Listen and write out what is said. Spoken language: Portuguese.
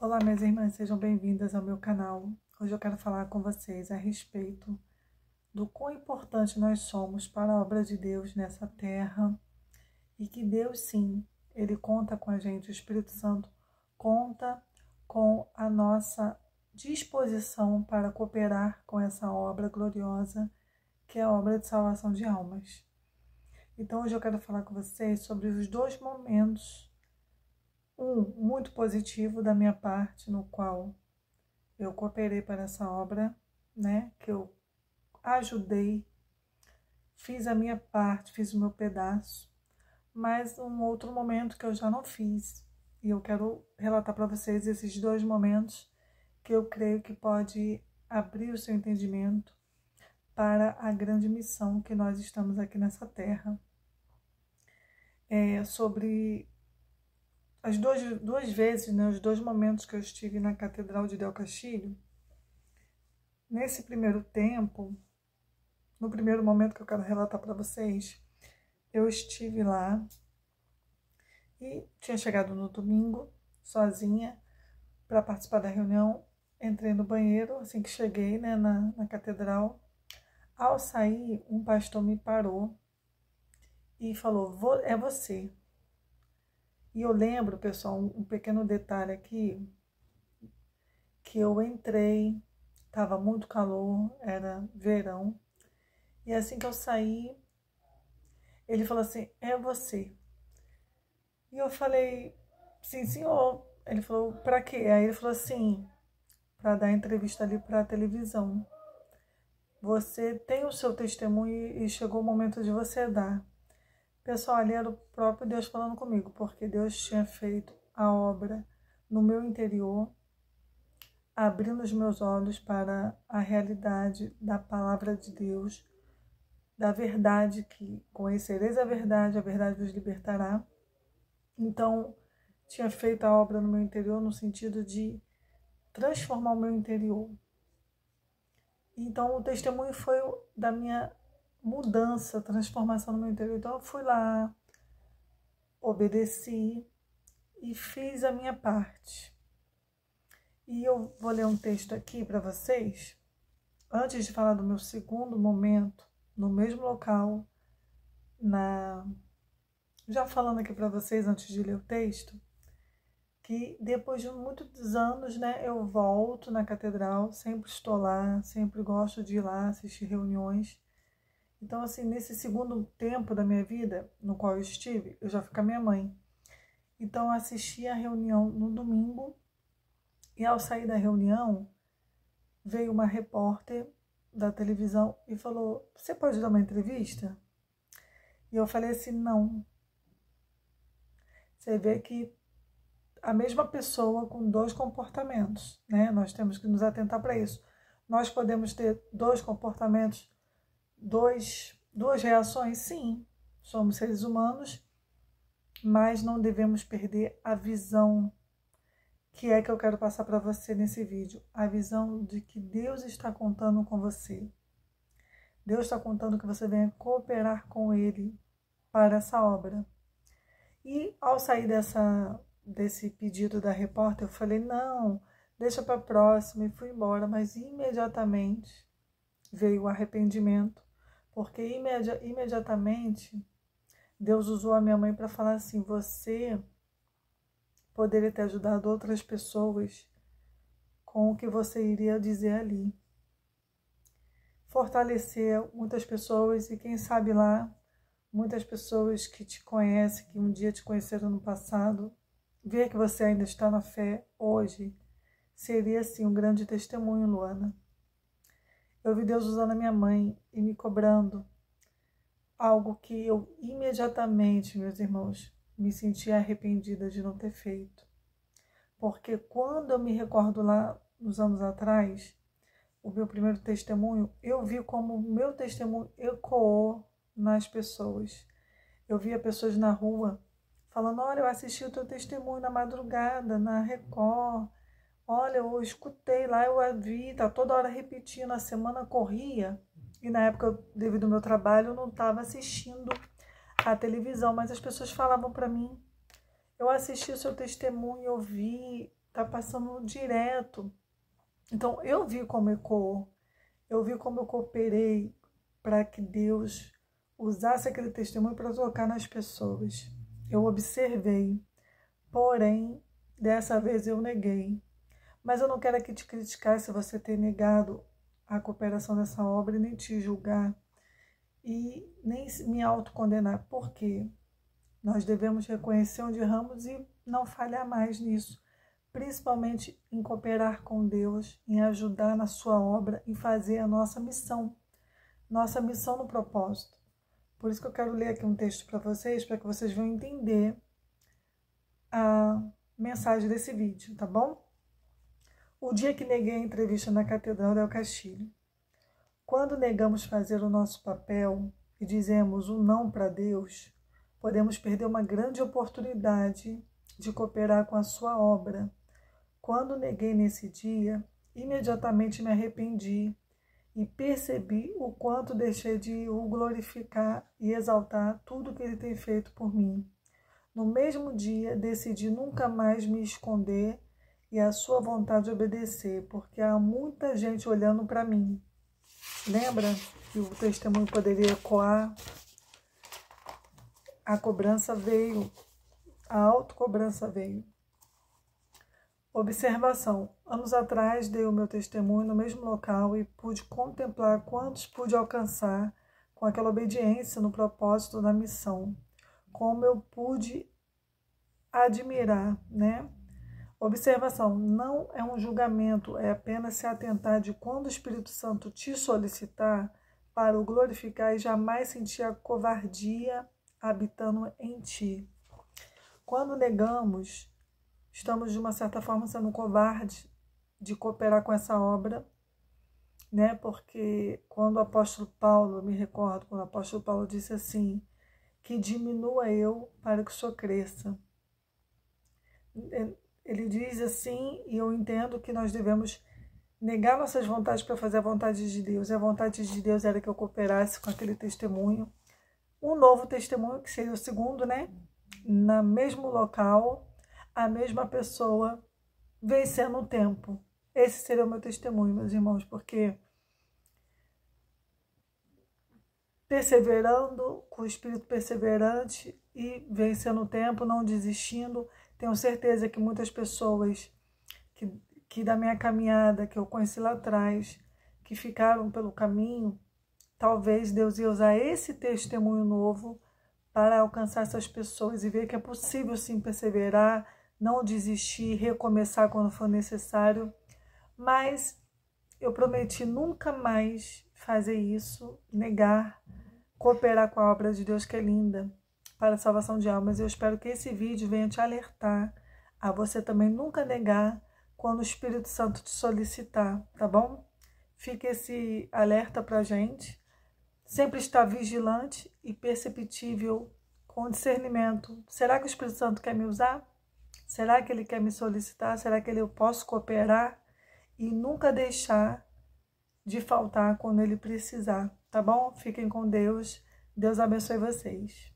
Olá, minhas irmãs, sejam bem-vindas ao meu canal. Hoje eu quero falar com vocês a respeito do quão importante nós somos para a obra de Deus nessa terra e que Deus, sim, Ele conta com a gente, o Espírito Santo conta com a nossa disposição para cooperar com essa obra gloriosa que é a obra de salvação de almas. Então, hoje eu quero falar com vocês sobre os dois momentos, um muito positivo da minha parte, no qual eu cooperei para essa obra, né? Que eu ajudei, fiz a minha parte, fiz o meu pedaço, mas um outro momento que eu já não fiz. E eu quero relatar para vocês esses dois momentos que eu creio que pode abrir o seu entendimento para a grande missão que nós estamos aqui nessa terra. Sobre as duas vezes, né, os dois momentos que eu estive na Catedral de Del Castillo. Nesse primeiro tempo, no primeiro momento que eu quero relatar para vocês, eu estive lá e tinha chegado no domingo, sozinha, para participar da reunião. Entrei no banheiro, assim que cheguei, né, na catedral. Ao sair, um pastor me parou e falou, é você. E eu lembro, pessoal, um pequeno detalhe aqui, que eu entrei, estava muito calor, era verão, e assim que eu saí, ele falou assim, é você. E eu falei, sim, senhor. Ele falou, pra quê? Aí ele falou assim, para dar entrevista ali para a televisão. Você tem o seu testemunho e chegou o momento de você dar. Pessoal, ali era o próprio Deus falando comigo, porque Deus tinha feito a obra no meu interior, abrindo os meus olhos para a realidade da palavra de Deus, da verdade, que conhecereis a verdade vos libertará. Então, tinha feito a obra no meu interior no sentido de transformar o meu interior. Então, o testemunho foi da minha mudança, transformação no meu interior. Então, eu fui lá, obedeci e fiz a minha parte. E eu vou ler um texto aqui para vocês, antes de falar do meu segundo momento, no mesmo local, já falando aqui para vocês, antes de ler o texto, que depois de muitos anos, né, eu volto na catedral, sempre estou lá, sempre gosto de ir lá assistir reuniões. Então, assim, nesse segundo tempo da minha vida, no qual eu estive, eu já fui com a minha mãe. Então, eu assisti a reunião no domingo, e ao sair da reunião, veio uma repórter da televisão e falou, você pode dar uma entrevista? E eu falei assim, não. Você vê que a mesma pessoa com dois comportamentos, né? Nós temos que nos atentar para isso. Nós podemos ter dois comportamentos, duas reações, sim. Somos seres humanos, mas não devemos perder a visão, que é que eu quero passar para você nesse vídeo. A visão de que Deus está contando com você. Deus está contando que você venha cooperar com Ele para essa obra. E ao sair desse pedido da repórter, eu falei, não, deixa para a próxima, e fui embora. Mas imediatamente veio o arrependimento, porque imediatamente Deus usou a minha mãe para falar assim, você poderia ter ajudado outras pessoas com o que você iria dizer ali. Fortalecer muitas pessoas e quem sabe lá, muitas pessoas que te conhecem, que um dia te conheceram no passado, ver que você ainda está na fé hoje, seria assim um grande testemunho, Luana. Eu vi Deus usando a minha mãe e me cobrando algo que eu imediatamente, meus irmãos, me senti arrependida de não ter feito. Porque quando eu me recordo lá, nos anos atrás, o meu primeiro testemunho, eu vi como o meu testemunho ecoou nas pessoas. Eu via pessoas na rua falando, olha, eu assisti o teu testemunho na madrugada, na Record. Olha, eu escutei lá, eu a vi, tá toda hora repetindo, a semana corria. E na época, devido ao meu trabalho, eu não estava assistindo a televisão, mas as pessoas falavam para mim, eu assisti o seu testemunho, eu vi, está passando direto. Então, eu vi como ecoou, eu vi como eu cooperei para que Deus usasse aquele testemunho para tocar nas pessoas. Eu observei, porém, dessa vez eu neguei. Mas eu não quero aqui te criticar se você ter negado a cooperação dessa obra e nem te julgar e nem me autocondenar. Por quê? Nós devemos reconhecer onde erramos e não falhar mais nisso. Principalmente em cooperar com Deus, em ajudar na sua obra, em fazer a nossa missão no propósito. Por isso que eu quero ler aqui um texto para vocês venham entender a mensagem desse vídeo, tá bom? O dia que neguei a entrevista na Catedral del Castilho. Quando negamos fazer o nosso papel e dizemos um não para Deus, podemos perder uma grande oportunidade de cooperar com a sua obra. Quando neguei nesse dia, imediatamente me arrependi e percebi o quanto deixei de o glorificar e exaltar tudo que ele tem feito por mim. No mesmo dia, decidi nunca mais me esconder e à sua vontade obedecer, porque há muita gente olhando para mim. Lembra que o testemunho poderia ecoar? A cobrança veio, a autocobrança veio. Observação. Anos atrás dei o meu testemunho no mesmo local e pude contemplar quantos pude alcançar com aquela obediência no propósito da missão. Como eu pude admirar, né? Observação. Não é um julgamento, é apenas se atentar de quando o Espírito Santo te solicitar para o glorificar e jamais sentir a covardia habitando em ti. Quando negamos, estamos, de uma certa forma, sendo covardes de cooperar com essa obra, né? Porque quando o apóstolo Paulo, me recordo, quando o apóstolo Paulo disse assim, que diminua eu para que o Senhor cresça. Ele diz assim, e eu entendo que nós devemos negar nossas vontades para fazer a vontade de Deus. E a vontade de Deus era que eu cooperasse com aquele testemunho. Um novo testemunho, que seria o segundo, né? No mesmo local, a mesma pessoa vencendo o tempo. Esse seria o meu testemunho, meus irmãos, porque perseverando, com o espírito perseverante e vencendo o tempo, não desistindo, tenho certeza que muitas pessoas que da minha caminhada, que eu conheci lá atrás, que ficaram pelo caminho, talvez Deus ia usar esse testemunho novo para alcançar essas pessoas e ver que é possível sim perseverar, não desistir, recomeçar quando for necessário. Mas eu prometi nunca mais fazer isso, negar, cooperar com a obra de Deus, que é linda, para a salvação de almas. Eu espero que esse vídeo venha te alertar a você também nunca negar quando o Espírito Santo te solicitar, tá bom? Fica esse alerta pra gente. Sempre estar vigilante e perceptível, com discernimento. Será que o Espírito Santo quer me usar? Será que ele quer me solicitar? Será que eu posso cooperar? E nunca deixar de faltar quando ele precisar, tá bom? Fiquem com Deus. Deus abençoe vocês.